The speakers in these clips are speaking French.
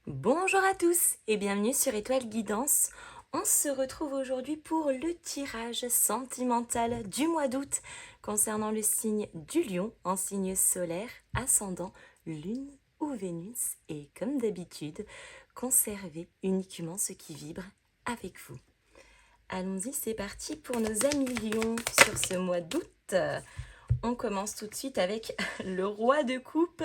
Bonjour à tous et bienvenue sur Étoile Guidance. On se retrouve aujourd'hui pour le tirage sentimental du mois d'août concernant le signe du lion en signe solaire, ascendant, lune ou Vénus. Et comme d'habitude, conservez uniquement ce qui vibre avec vous. Allons-y, c'est parti pour nos amis lions sur ce mois d'août. On commence tout de suite avec le roi de coupe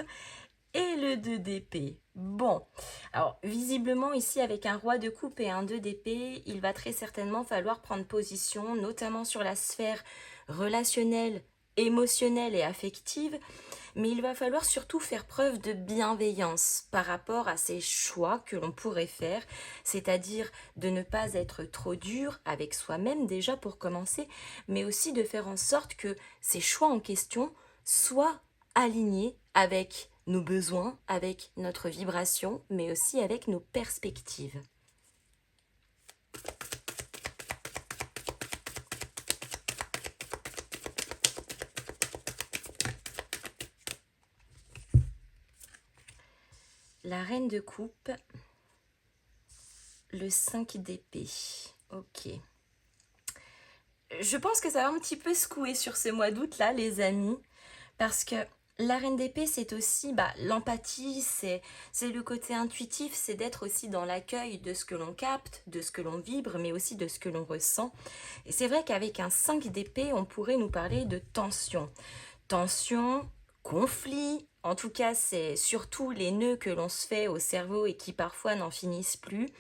et le 2 d'épée. Bon, alors visiblement ici avec un roi de coupe et un 2 d'épée, il va très certainement falloir prendre position, notamment sur la sphère relationnelle, émotionnelle et affective, mais il va falloir surtout faire preuve de bienveillance par rapport à ces choix que l'on pourrait faire, c'est-à-dire de ne pas être trop dur avec soi-même déjà pour commencer, mais aussi de faire en sorte que ces choix en question soient alignés avec nos besoins, avec notre vibration, mais aussi avec nos perspectives. La reine de coupe, le 5 d'épée. Ok. Je pense que ça va un petit peu secouer sur ce mois d'août là, les amis, parce que la reine d'épée, c'est aussi l'empathie, c'est le côté intuitif, c'est d'être aussi dans l'accueil de ce que l'on capte, de ce que l'on vibre, mais aussi de ce que l'on ressent. Et c'est vrai qu'avec un 5 d'épée, on pourrait nous parler de tension. Tension, conflit, en tout cas, c'est surtout les nœuds que l'on se fait au cerveau et qui parfois n'en finissent plus.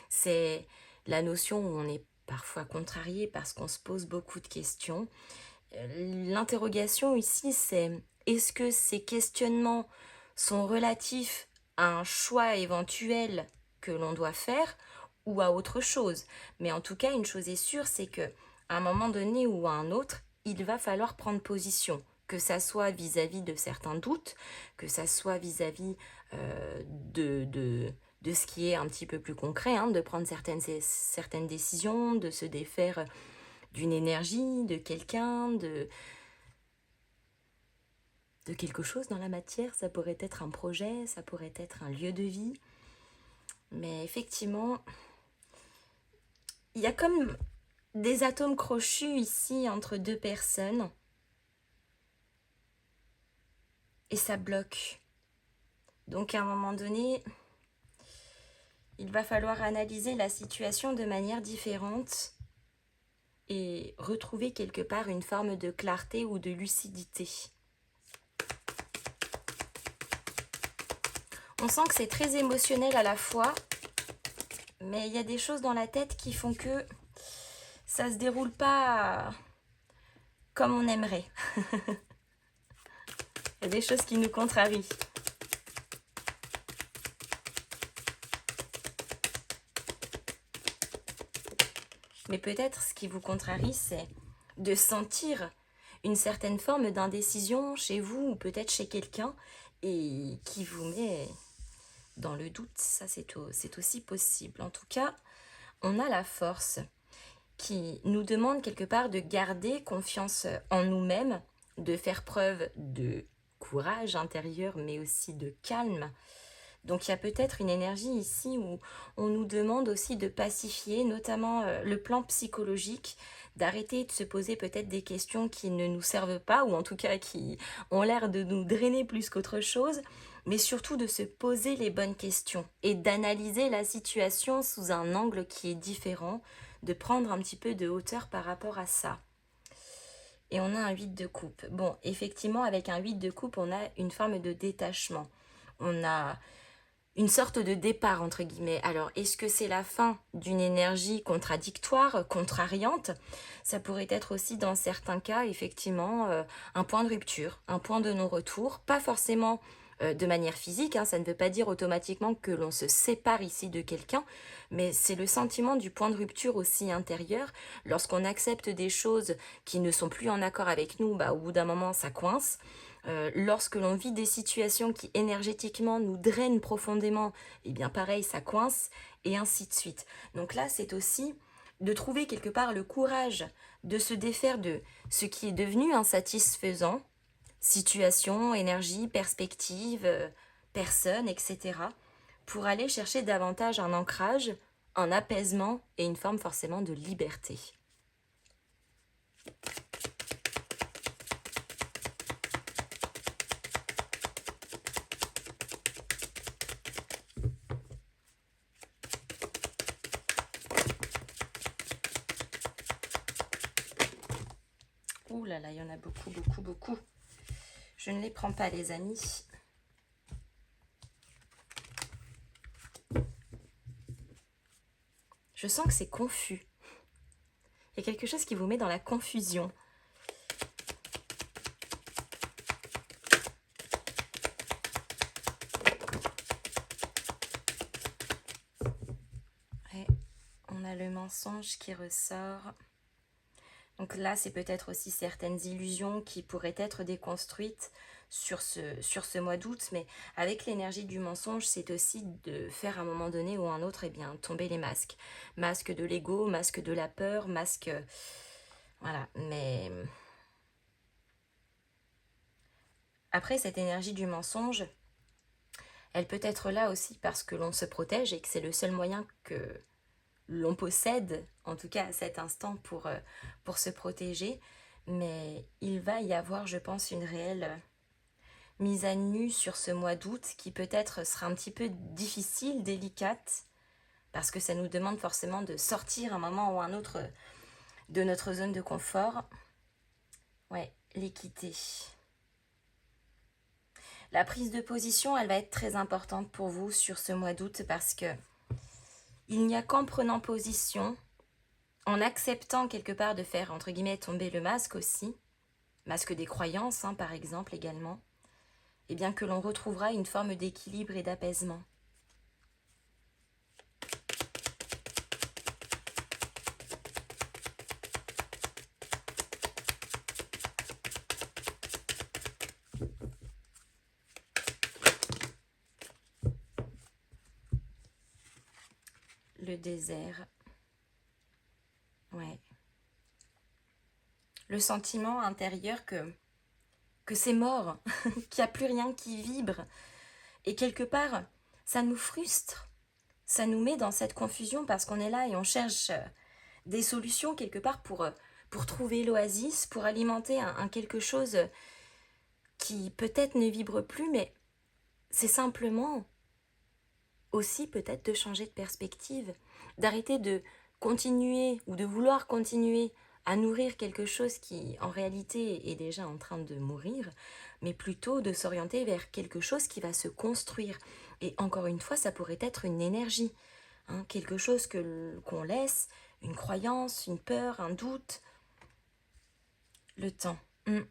C'est la notion où on est parfois contrarié parce qu'on se pose beaucoup de questions. L'interrogation ici, c'est est-ce que ces questionnements sont relatifs à un choix éventuel que l'on doit faire ou à autre chose? Mais en tout cas, une chose est sûre, c'est que à un moment donné ou à un autre, il va falloir prendre position, que ça soit vis-à-vis de certains doutes, que ça soit vis-à-vis de ce qui est un petit peu plus concret, hein, de prendre certaines décisions, de se défaire d'une énergie, de quelqu'un, de quelque chose dans la matière. Ça pourrait être un projet, ça pourrait être un lieu de vie. Mais effectivement, il y a comme des atomes crochus ici entre deux personnes. Et ça bloque. Donc à un moment donné, il va falloir analyser la situation de manière différente et retrouver quelque part une forme de clarté ou de lucidité. On sent que c'est très émotionnel à la fois, mais il y a des choses dans la tête qui font que ça se déroule pas comme on aimerait. Il y a des choses qui nous contrarient. Mais peut-être ce qui vous contrarie, c'est de sentir une certaine forme d'indécision chez vous ou peut-être chez quelqu'un et qui vous met dans le doute. Ça, c'est aussi possible. En tout cas, on a la force qui nous demande quelque part de garder confiance en nous-mêmes, de faire preuve de courage intérieur, mais aussi de calme. Donc il y a peut-être une énergie ici où on nous demande aussi de pacifier, notamment le plan psychologique, d'arrêter de se poser peut-être des questions qui ne nous servent pas, ou en tout cas qui ont l'air de nous drainer plus qu'autre chose, mais surtout de se poser les bonnes questions et d'analyser la situation sous un angle qui est différent, de prendre un petit peu de hauteur par rapport à ça. Et on a un 8 de coupe. Bon, effectivement, avec un 8 de coupe, on a une forme de détachement. On a une sorte de départ, entre guillemets. Alors, est-ce que c'est la fin d'une énergie contradictoire, contrariante? Ça pourrait être aussi, dans certains cas, effectivement, un point de rupture, un point de non-retour. Pas forcément de manière physique, hein, ça ne veut pas dire automatiquement que l'on se sépare ici de quelqu'un, mais c'est le sentiment du point de rupture aussi intérieur. Lorsqu'on accepte des choses qui ne sont plus en accord avec nous, au bout d'un moment, ça coince. Lorsque l'on vit des situations qui énergétiquement nous drainent profondément, eh bien pareil, ça coince, et ainsi de suite. Donc là, c'est aussi de trouver quelque part le courage de se défaire de ce qui est devenu insatisfaisant, situation, énergie, perspective, personne, etc., pour aller chercher davantage un ancrage, un apaisement et une forme forcément de liberté. Ouh là là, il y en a beaucoup, beaucoup, beaucoup. Je ne les prends pas, les amis. Je sens que c'est confus. Il y a quelque chose qui vous met dans la confusion. Et on a le mensonge qui ressort. Donc là, c'est peut-être aussi certaines illusions qui pourraient être déconstruites sur ce mois d'août, mais avec l'énergie du mensonge, c'est aussi de faire à un moment donné ou un autre, eh bien, tomber les masques. Masque de l'ego, masque de la peur, masque... Voilà, mais... Après, cette énergie du mensonge, elle peut être là aussi parce que l'on se protège et que c'est le seul moyen que l'on possède, en tout cas à cet instant, pour se protéger. Mais il va y avoir, je pense, une réelle mise à nu sur ce mois d'août qui peut-être sera un petit peu difficile, délicate, parce que ça nous demande forcément de sortir un moment ou un autre de notre zone de confort. Ouais, l'équité. La prise de position, elle va être très importante pour vous sur ce mois d'août parce que il n'y a qu'en prenant position, en acceptant quelque part de faire, entre guillemets, tomber le masque aussi, masque des croyances, hein, par exemple, également, et bien que l'on retrouvera une forme d'équilibre et d'apaisement. Le désert. Ouais. Le sentiment intérieur que c'est mort, qu'il n'y a plus rien qui vibre. Et quelque part, ça nous frustre. Ça nous met dans cette confusion parce qu'on est là et on cherche des solutions quelque part pour trouver l'oasis, pour alimenter un quelque chose qui peut-être ne vibre plus, mais c'est simplement aussi peut-être de changer de perspective, d'arrêter de continuer ou de vouloir continuer à nourrir quelque chose qui en réalité est déjà en train de mourir, mais plutôt de s'orienter vers quelque chose qui va se construire. Et encore une fois, ça pourrait être une énergie, hein, quelque chose qu'on laisse, une croyance, une peur, un doute. Le temps. On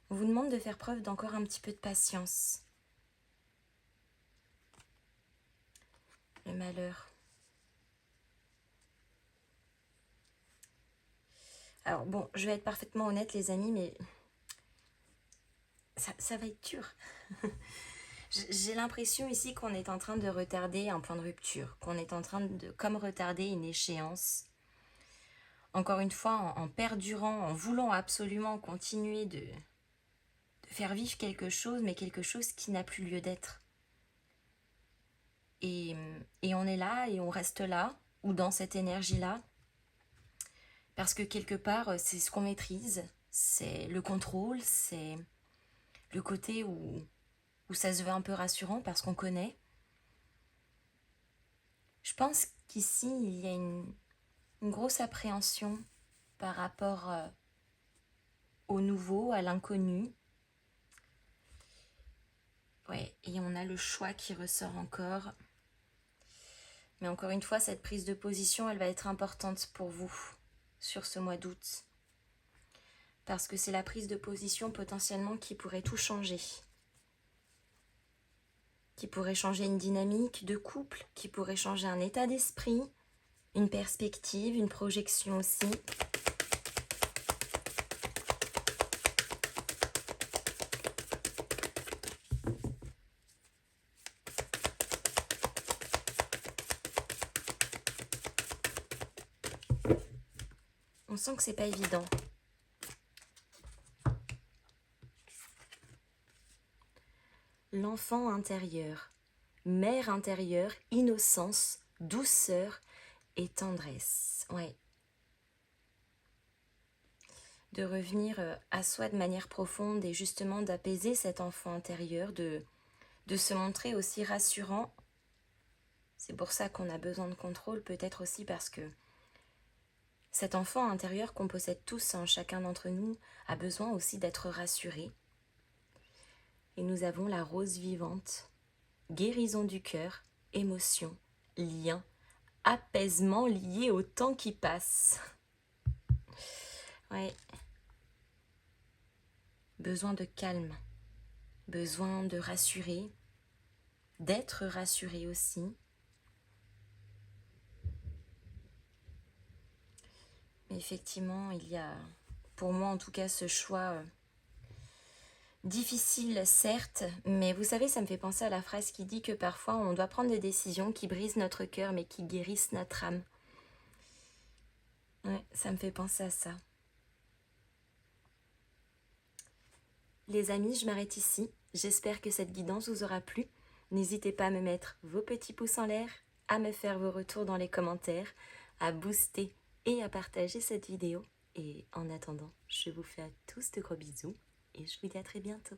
vous demande de faire preuve d'encore un petit peu de patience. Le malheur. Alors bon, je vais être parfaitement honnête les amis, mais ça va être dur. J'ai l'impression ici qu'on est en train de retarder un point de rupture, qu'on est en train de comme retarder une échéance. Encore une fois, en perdurant, en voulant absolument continuer de faire vivre quelque chose, mais quelque chose qui n'a plus lieu d'être. Et on est là et on reste là, ou dans cette énergie-là, parce que quelque part, c'est ce qu'on maîtrise, c'est le contrôle, c'est le côté où ça se veut un peu rassurant parce qu'on connaît. Je pense qu'ici, il y a une grosse appréhension par rapport au nouveau, à l'inconnu. Ouais, et on a le choix qui ressort encore. Mais encore une fois, cette prise de position, elle va être importante pour vous sur ce mois d'août. Parce que c'est la prise de position potentiellement qui pourrait tout changer. Qui pourrait changer une dynamique de couple, qui pourrait changer un état d'esprit, une perspective, une projection aussi. On sent que c'est pas évident. l'enfant intérieur, mère intérieure, innocence, douceur et tendresse. Ouais. De revenir à soi de manière profonde et justement d'apaiser cet enfant intérieur, de se montrer aussi rassurant. C'est pour ça qu'on a besoin de contrôle, peut-être aussi parce que cet enfant intérieur qu'on possède tous, hein, chacun d'entre nous, a besoin aussi d'être rassuré. Et nous avons la rose vivante, guérison du cœur, émotion, lien, apaisement lié au temps qui passe. Ouais. Besoin de calme, besoin de rassurer, d'être rassuré aussi. Mais effectivement, il y a, pour moi en tout cas, ce choix difficile, certes, mais vous savez, ça me fait penser à la phrase qui dit que parfois on doit prendre des décisions qui brisent notre cœur, mais qui guérissent notre âme. Ouais, ça me fait penser à ça. Les amis, je m'arrête ici. J'espère que cette guidance vous aura plu. N'hésitez pas à me mettre vos petits pouces en l'air, à me faire vos retours dans les commentaires, à booster et à partager cette vidéo. Et en attendant, je vous fais à tous de gros bisous et je vous dis à très bientôt.